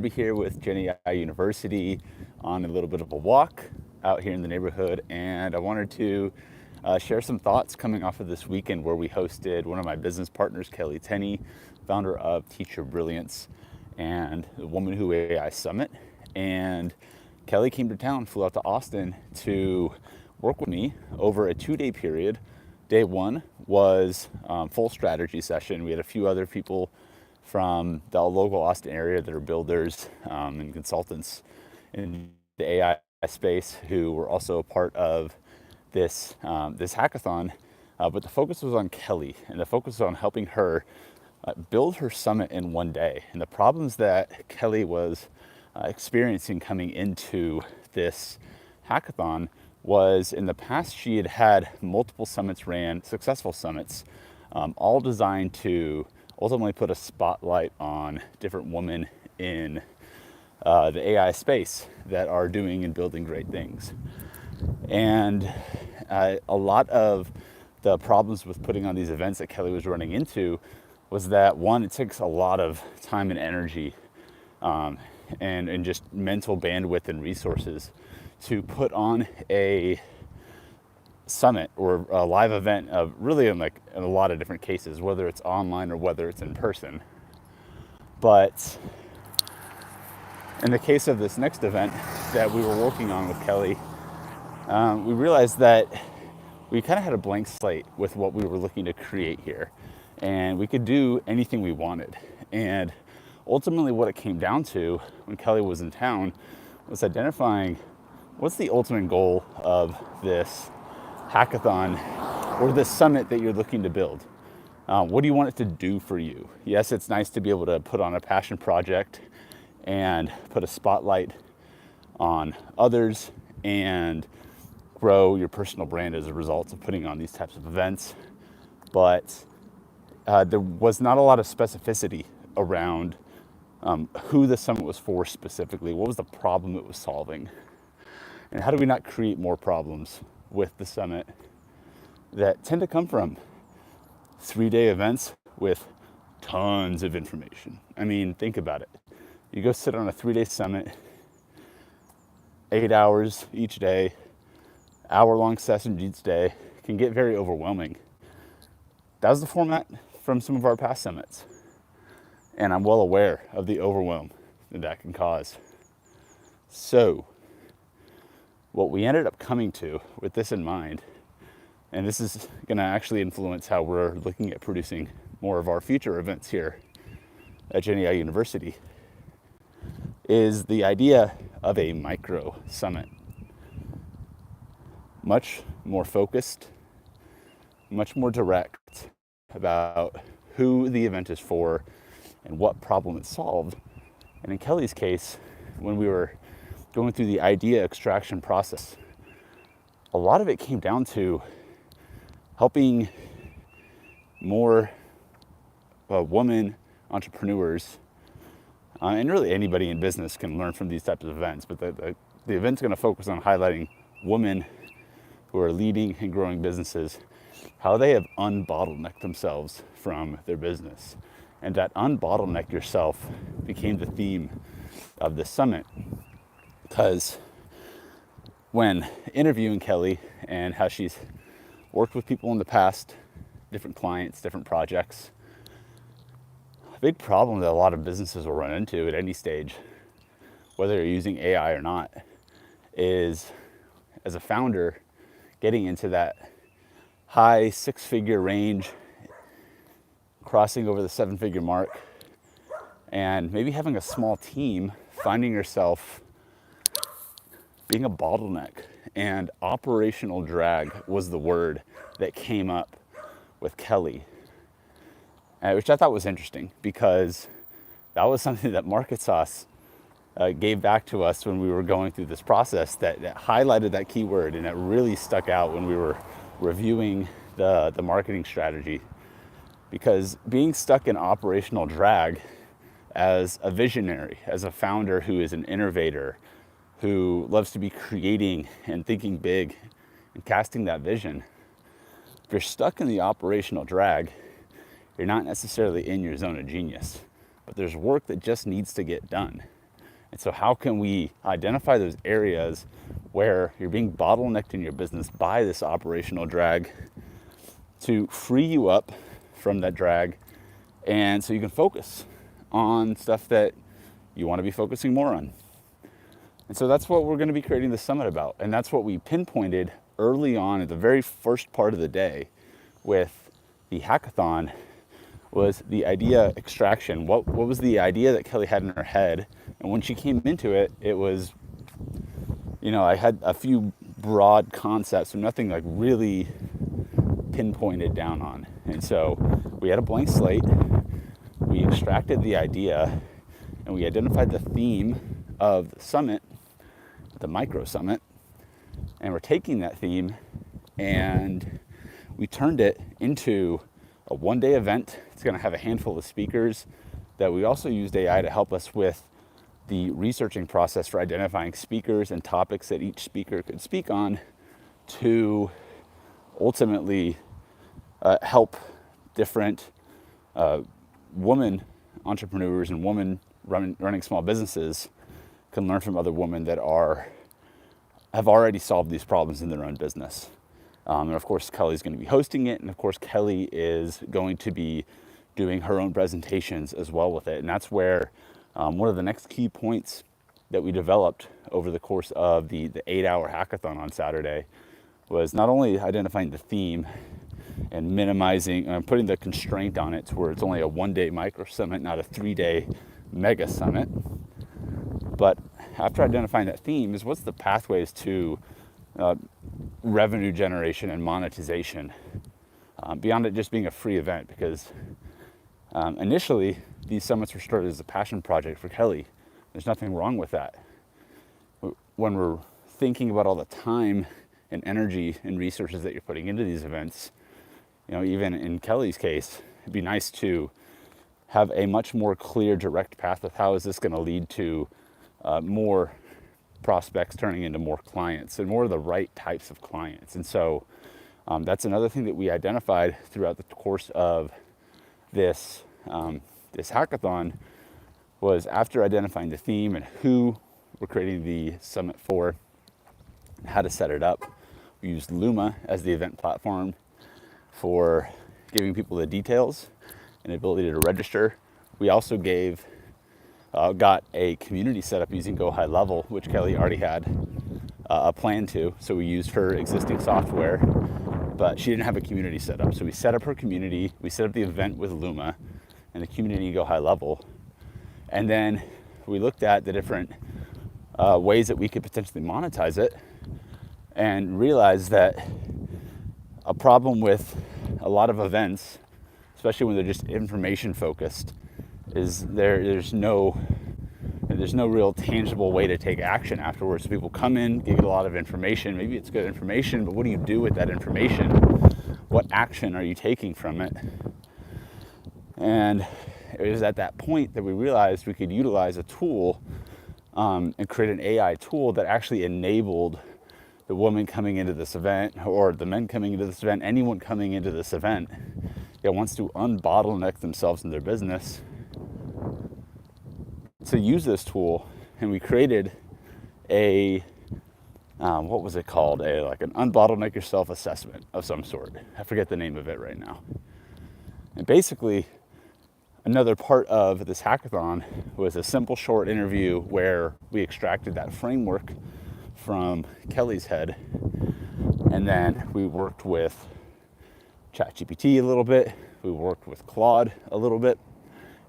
Be here with AI University on a little bit of a walk out here in the neighborhood, and I wanted to share some thoughts coming off of this weekend where we hosted one of my business partners, Kelly Tenney, founder of Teacher Brilliance and the Woman Who AI Summit. And Kelly came to town, flew out to Austin to work with me over a 2-day period. Day one was full strategy session. We had a few other people from the local Austin area that are builders and consultants in the AI space who were also a part of this hackathon. But the focus was on Kelly, and the focus was on helping her build her summit in one day. And the problems that Kelly was experiencing coming into this hackathon was, in the past she had had multiple summits ran, successful summits, all designed to ultimately put a spotlight on different women in the AI space that are doing and building great things. And a lot of the problems with putting on these events that Kelly was running into was that, one, it takes a lot of time and energy and just mental bandwidth and resources to put on a summit or a live event of really in a lot of different cases, whether it's online or whether it's in person. But in the case of this next event that we were working on with Kelly, we realized that we kind of had a blank slate with what we were looking to create here, and we could do anything we wanted. And ultimately what it came down to when Kelly was in town was identifying what's the ultimate goal of this hackathon or this summit that you're looking to build. What do you want it to do for you? Yes, it's nice to be able to put on a passion project and put a spotlight on others and grow your personal brand as a result of putting on these types of events. But there was not a lot of specificity around who the summit was for specifically. What was the problem it was solving? And how do we not create more problems with the summit that tend to come from 3-day events with tons of information? I mean, think about it. You go sit on a 3-day summit, 8 hours each day, hour-long sessions each day, can get very overwhelming. That was the format from some of our past summits, and I'm well aware of the overwhelm that can cause. So what we ended up coming to with this in mind, and this is going to actually influence how we're looking at producing more of our future events here at AI University, is the idea of a micro summit. Much more focused, much more direct about who the event is for and what problem it solved. And in Kelly's case, when we were going through the idea extraction process, a lot of it came down to helping more women entrepreneurs, and really anybody in business can learn from these types of events, but the event's going to focus on highlighting women who are leading and growing businesses, how they have unbottlenecked themselves from their business. And that unbottleneck yourself became the theme of the summit. Because when interviewing Kelly and how she's worked with people in the past, different clients, different projects, a big problem that a lot of businesses will run into at any stage, whether you're using AI or not, is, as a founder, getting into that high 6-figure range, crossing over the 7-figure mark, and maybe having a small team, finding yourself being a bottleneck. And operational drag was the word that came up with Kelly, which I thought was interesting, because that was something that MarketSauce gave back to us when we were going through this process that highlighted that keyword, and it really stuck out when we were reviewing the marketing strategy. Because being stuck in operational drag as a visionary, as a founder who is an innovator, who loves to be creating and thinking big and casting that vision, if you're stuck in the operational drag, you're not necessarily in your zone of genius, but there's work that just needs to get done. And so how can we identify those areas where you're being bottlenecked in your business by this operational drag to free you up from that drag, and so you can focus on stuff that you want to be focusing more on. And so that's what we're going to be creating the summit about. And that's what we pinpointed early on at the very first part of the day with the hackathon, was the idea extraction. What was the idea that Kelly had in her head? And when she came into it, it was, I had a few broad concepts, so nothing like really pinpointed down on. And so we had a blank slate, we extracted the idea, and we identified the theme of the summit, the micro summit, and we're taking that theme and we turned it into a one-day event. It's going to have a handful of speakers that we also used AI to help us with the researching process for identifying speakers and topics that each speaker could speak on to ultimately help different women entrepreneurs and women running small businesses can learn from other women that have already solved these problems in their own business. And of course, Kelly's going to be hosting it. And of course, Kelly is going to be doing her own presentations as well with it. And that's where one of the next key points that we developed over the course of the 8-hour hackathon on Saturday was not only identifying the theme and minimizing and putting the constraint on it to where it's only a one-day micro summit, not a 3-day mega summit. But after identifying that theme is what's the pathways to revenue generation and monetization beyond it just being a free event, because initially these summits were started as a passion project for Kelly. There's nothing wrong with that. When we're thinking about all the time and energy and resources that you're putting into these events, even in Kelly's case, it'd be nice to have a much more clear, direct path of how is this going to lead to more prospects turning into more clients and more of the right types of clients. And so that's another thing that we identified throughout the course of this hackathon was, after identifying the theme and who we're creating the summit for, how to set it up. We used Luma as the event platform for giving people the details and the ability to register. We also got a community set up using Go High Level, which Kelly already had a plan to. So we used her existing software, but she didn't have a community set up. So we set up her community, we set up the event with Luma and the community Go High Level. And then we looked at the different ways that we could potentially monetize it, and realized that a problem with a lot of events, especially when they're just information focused, is there's no real tangible way to take action afterwards. So people come in, get a lot of information. Maybe it's good information, but what do you do with that information? What action are you taking from it? And it was at that point that we realized we could utilize a tool and create an AI tool that actually enabled the woman coming into this event, or the men coming into this event, anyone coming into this event that wants to unbottleneck themselves in their business, to use this tool. And we created a what was it called? Like an unbottleneck yourself assessment of some sort. I forget the name of it right now. And basically, another part of this hackathon was a simple short interview where we extracted that framework from Kelly's head, and then we worked with ChatGPT a little bit, we worked with Claude a little bit,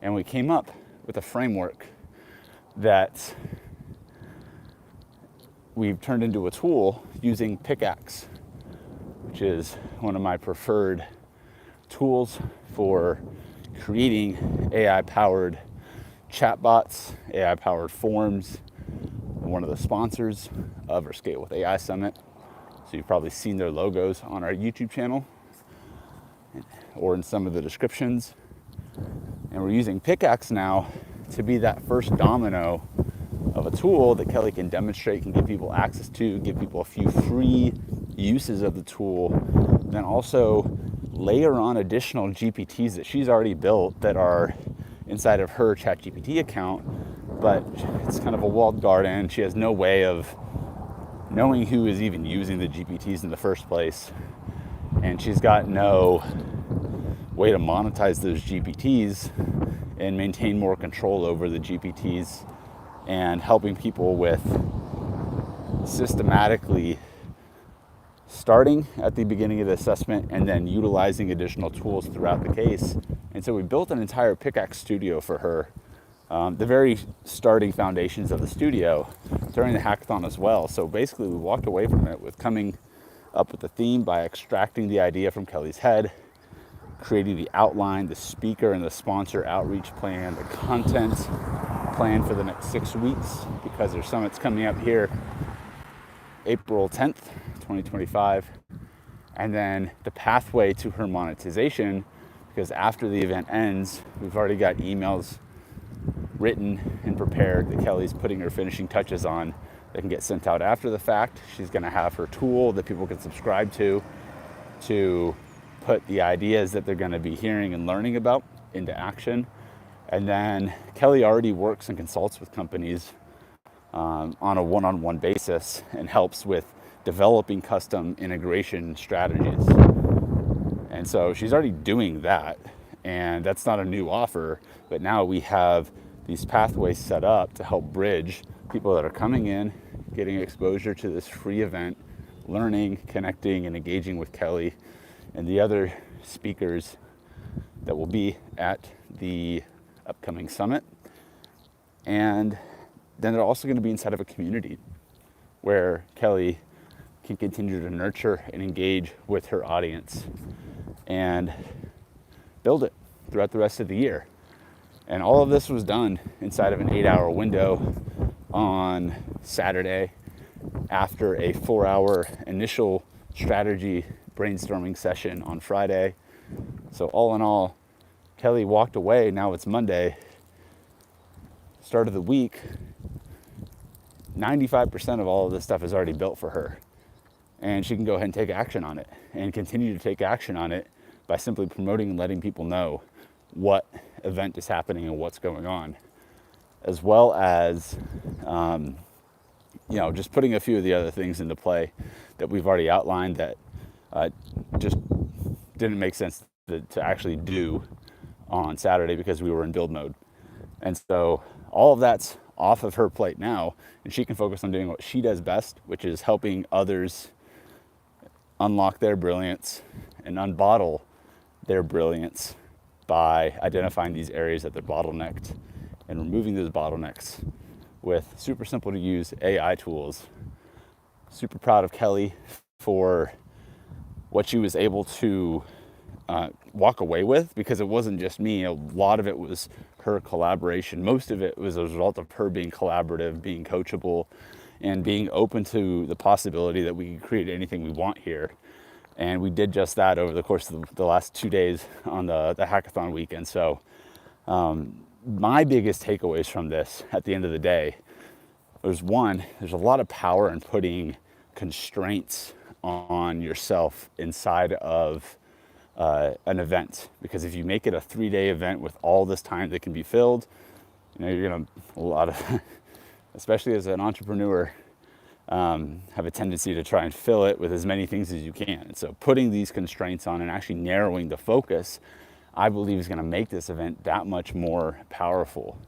and we came up with a framework that we've turned into a tool using Pickaxe, which is one of my preferred tools for creating AI-powered chatbots, AI-powered forms. One of the sponsors of our Scale with AI Summit. So you've probably seen their logos on our YouTube channel or in some of the descriptions. And we're using Pickaxe now to be that first domino of a tool that Kelly can demonstrate, can give people access to, give people a few free uses of the tool, then also layer on additional GPTs that she's already built that are inside of her ChatGPT account but it's kind of a walled garden. She has no way of knowing who is even using the GPTs in the first place. And she's got no way to monetize those GPTs and maintain more control over the GPTs, and helping people with systematically starting at the beginning of the assessment and then utilizing additional tools throughout the case. And so we built an entire Pickaxe studio for her, the very starting foundations of the studio during the hackathon as well. So basically we walked away from it with coming up with the theme by extracting the idea from Kelly's head, creating the outline, the speaker and the sponsor outreach plan, the content plan for the next 6 weeks, because their summit's coming up here April 10th, 2025, and then the pathway to her monetization, because after the event ends, we've already got emails written and prepared that Kelly's putting her finishing touches on that can get sent out after the fact. She's going to have her tool that people can subscribe to put the ideas that they're going to be hearing and learning about into action. And then Kelly already works and consults with companies on a one-on-one basis and helps with developing custom integration strategies. And so she's already doing that, and that's not a new offer, but now we have these pathways set up to help bridge people that are coming in, getting exposure to this free event, learning, connecting, and engaging with Kelly and the other speakers that will be at the upcoming summit. And then they're also going to be inside of a community where Kelly can continue to nurture and engage with her audience and build it throughout the rest of the year. And all of this was done inside of an 8-hour window on Saturday after a 4-hour initial strategy brainstorming session on Friday. So all in all, Kelly walked away, now it's Monday, start of the week, 95% of all of this stuff is already built for her. And she can go ahead and take action on it and continue to take action on it by simply promoting and letting people know what event is happening and what's going on, as well as just putting a few of the other things into play that we've already outlined that just didn't make sense to actually do on Saturday because we were in build mode. And so all of that's off of her plate now, and she can focus on doing what she does best, which is helping others unlock their brilliance and unbottle their brilliance by identifying these areas that they're bottlenecked and removing those bottlenecks with super simple to use AI tools. Super proud of Kelly for what she was able to walk away with, because it wasn't just me. A lot of it was her collaboration. Most of it was a result of her being collaborative, being coachable, and being open to the possibility that we can create anything we want here. And we did just that over the course of the last 2 days on the hackathon weekend. So my biggest takeaways from this at the end of the day was, one, there's a lot of power in putting constraints on yourself inside of an event, because if you make it a 3-day event with all this time that can be filled, you're gonna especially as an entrepreneur, have a tendency to try and fill it with as many things as you can. And so putting these constraints on and actually narrowing the focus, I believe, is going to make this event that much more powerful.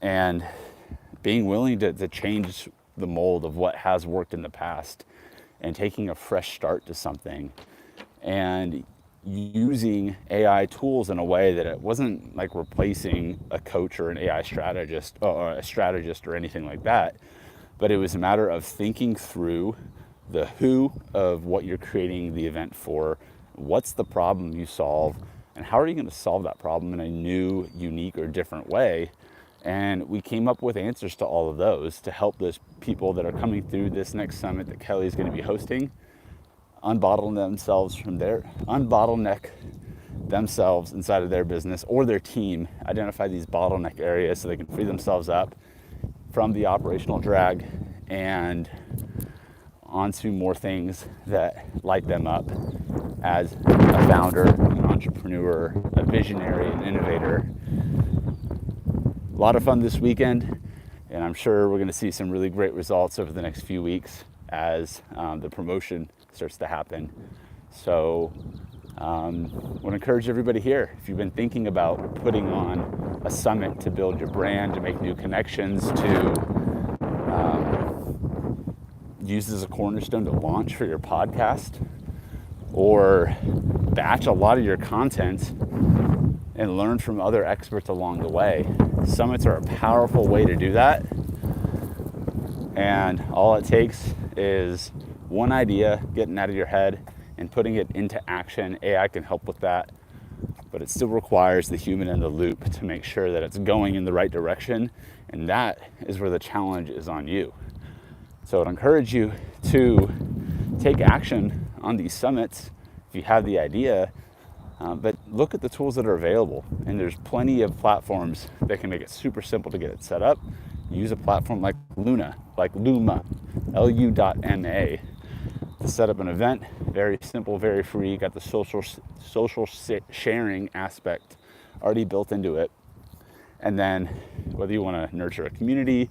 And being willing to change the mold of what has worked in the past and taking a fresh start to something, and using AI tools in a way that it wasn't like replacing a coach or an AI strategist or a strategist or anything like that, but it was a matter of thinking through the who of what you're creating the event for, what's the problem you solve, and how are you going to solve that problem in a new, unique, or different way. And we came up with answers to all of those to help those people that are coming through this next summit that Kelly is going to be hosting unbottleneck themselves inside of their business or their team, identify these bottleneck areas so they can free themselves up from the operational drag and onto more things that light them up as a founder, an entrepreneur, a visionary, an innovator, a lot of fun this weekend, and I'm sure we're going to see some really great results over the next few weeks as the promotion starts to happen. So I want to encourage everybody here, if you've been thinking about putting on a summit to build your brand, to make new connections, to use as a cornerstone to launch for your podcast, or batch a lot of your content and learn from other experts along the way. Summits are a powerful way to do that. And all it takes is one idea getting out of your head and putting it into action. AI can help with that, but it still requires the human in the loop to make sure that it's going in the right direction. And that is where the challenge is on you. So I'd encourage you to take action on these summits if you have the idea, but look at the tools that are available. And there's plenty of platforms that can make it super simple to get it set up. Use a platform like Luma, Lu.ma, to set up an event. Very simple, very free. Got the social sharing aspect already built into it. And then whether you want to nurture a community,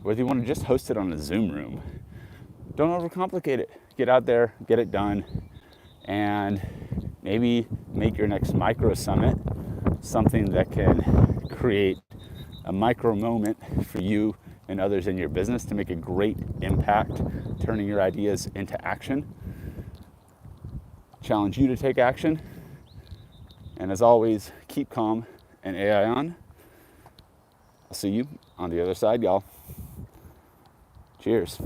whether you want to just host it on a Zoom room, don't overcomplicate it. Get out there, get it done, and maybe make your next micro summit something that can create a micro moment for you and others in your business to make a great impact, turning your ideas into action. Challenge you to take action. And as always, keep calm and AI on. I'll see you on the other side, y'all. Cheers.